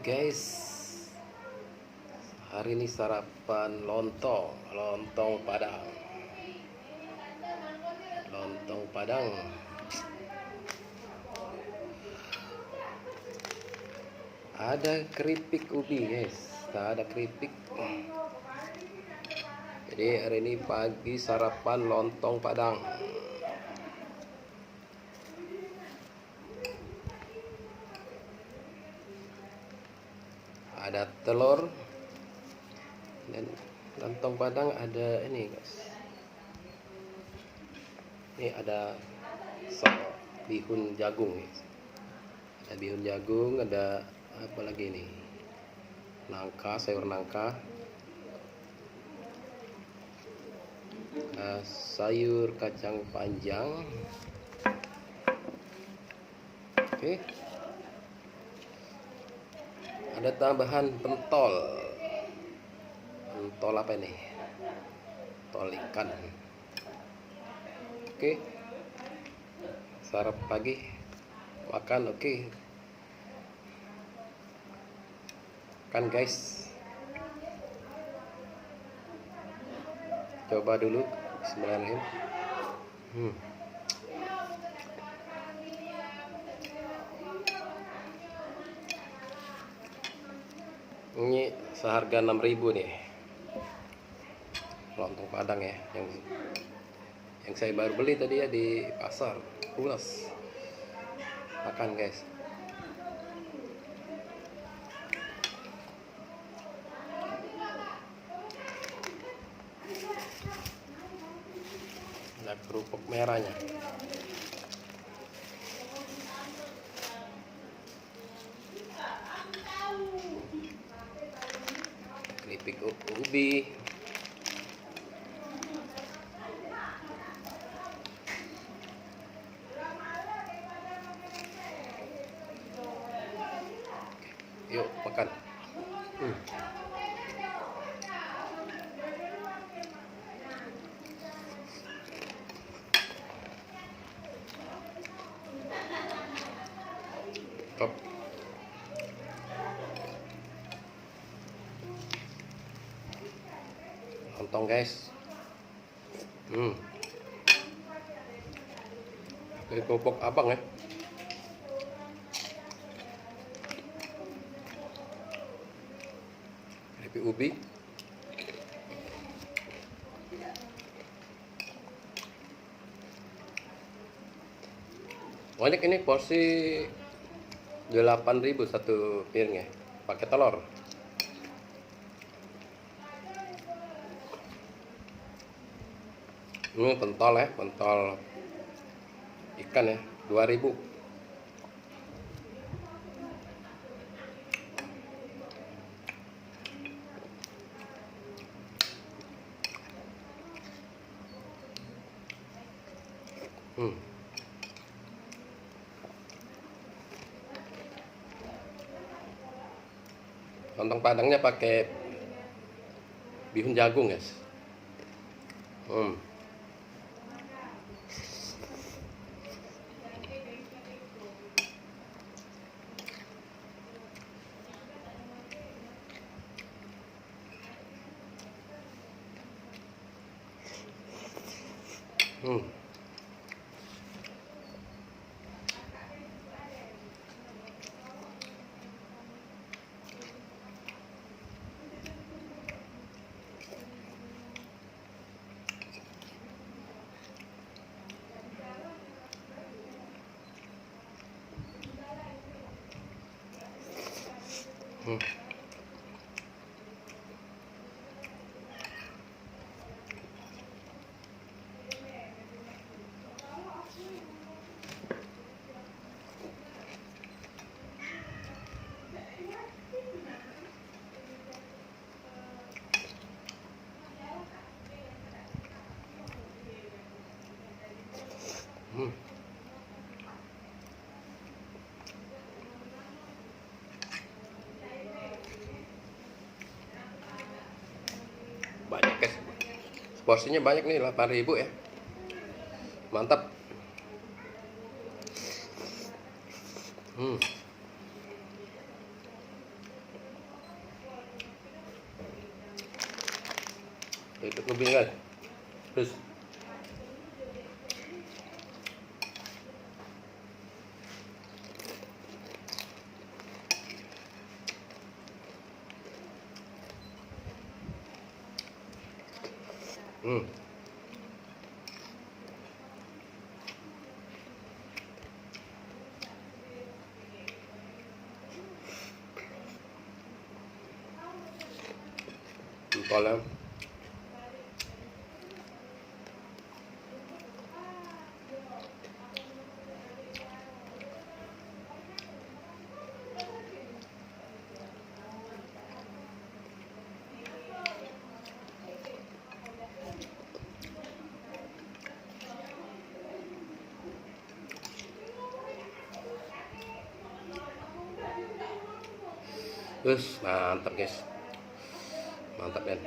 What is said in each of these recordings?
Guys, hari ini sarapan lontong Padang. Lontong Padang. Ada keripik ubi, guys. Ada keripik. Jadi hari ini pagi sarapan lontong Padang. Ada telur dan lontong Padang ada ini, guys. Ini ada sop bihun jagung, guys. Ada bihun jagung, ada apa lagi nih? Nangka, sayur nangka. Sayur kacang panjang. Oke. Ada tambahan pentol. Pentol apa ini? Pentol ikan. Oke. Sarapan pagi. Makan, oke. Makan, guys. Coba dulu. Bismillahirrahmanirrahim. Ini seharga 6.000 nih lontong Padang ya, yang saya baru beli tadi ya di pasar Pulas. Makan, guys. Ada kerupuk merahnya. Keripik ubi. Yuk makan. Top. Lontong, guys. Ini kerupuk abang ya. Keripik ubi. Banyak ini porsi 8.000 satu piringnya. Pakai telur. Ini pentol ya, pentol ikan ya, 2.000. Lontong Padangnya pakai bihun jagung, guys. Banyak, guys. Porsinya banyak nih, 8.000 ya. Mantap. Ikut lebih kan. Terus hmm. Entahlah. Terus mantap guys, mantap kan.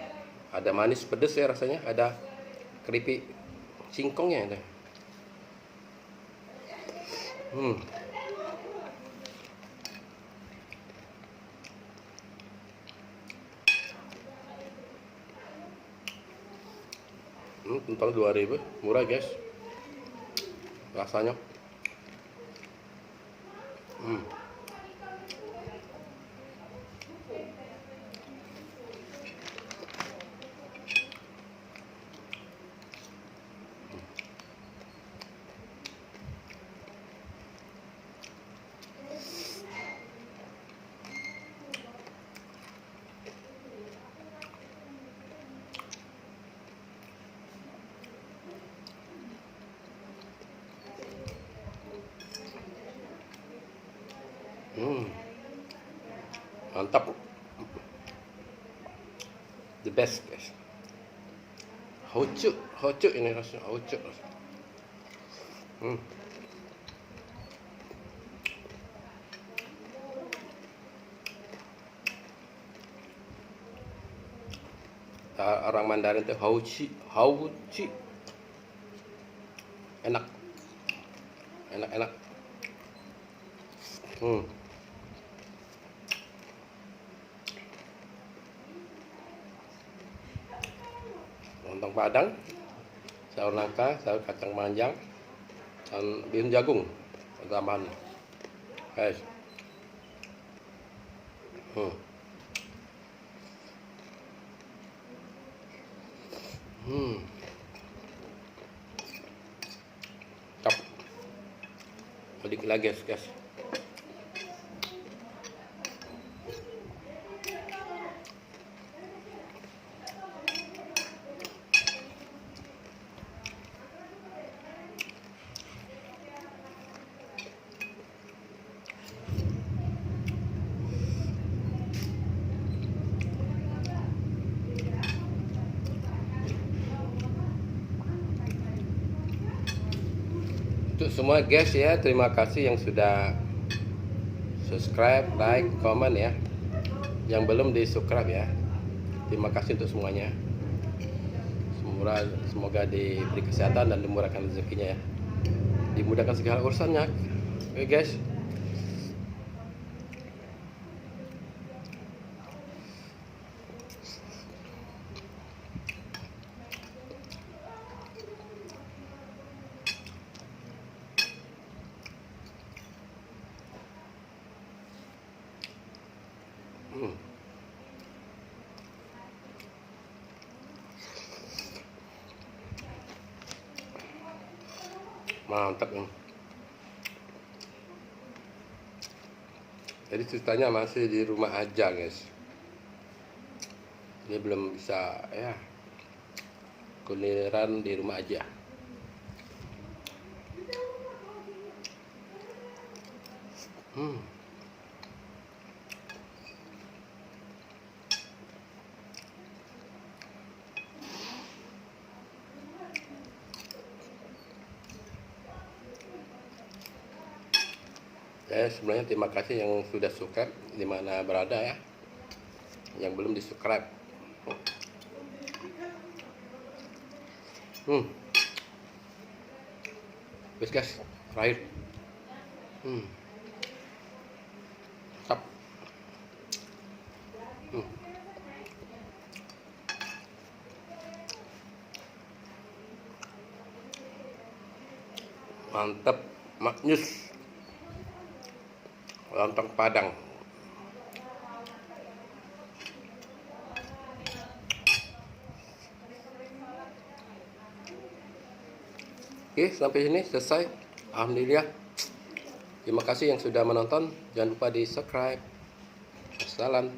Ada manis pedes ya rasanya, ada keripik singkongnya ada. Hmm. Total 2.000, murah guys. Rasanya. Hmm. Hmm. Mantap. The best guys. Hocu ini rasanya, hocu. Hmm. Orang Mandarin itu hauci. Enak, enak. Hmm. Lontong Padang, sayur nangka, sayur kacang panjang, dan bihun jagung tambahan. Guys. Hmm. Hmm. Top. Sedikit lagi guys. Untuk semua guys ya, terima kasih yang sudah subscribe, like, komen ya. Yang belum di subscribe ya, terima kasih untuk semuanya. Semoga diberi kesehatan dan dimurahkan rezekinya ya, dimudahkan segala urusannya. Oke guys. Mantap nih. Jadi ceritanya masih di rumah aja guys. Dia belum bisa ya, kulineran di rumah aja. Hmm. Ya, sebenarnya terima kasih yang sudah subscribe dimana berada ya. Yang belum di subscribe. Wes guys, terakhir. Mantap. Mantep, maknyus. Lontong Padang. Oke, sampai sini selesai. Alhamdulillah. Terima kasih yang sudah menonton. Jangan lupa di subscribe. Assalam.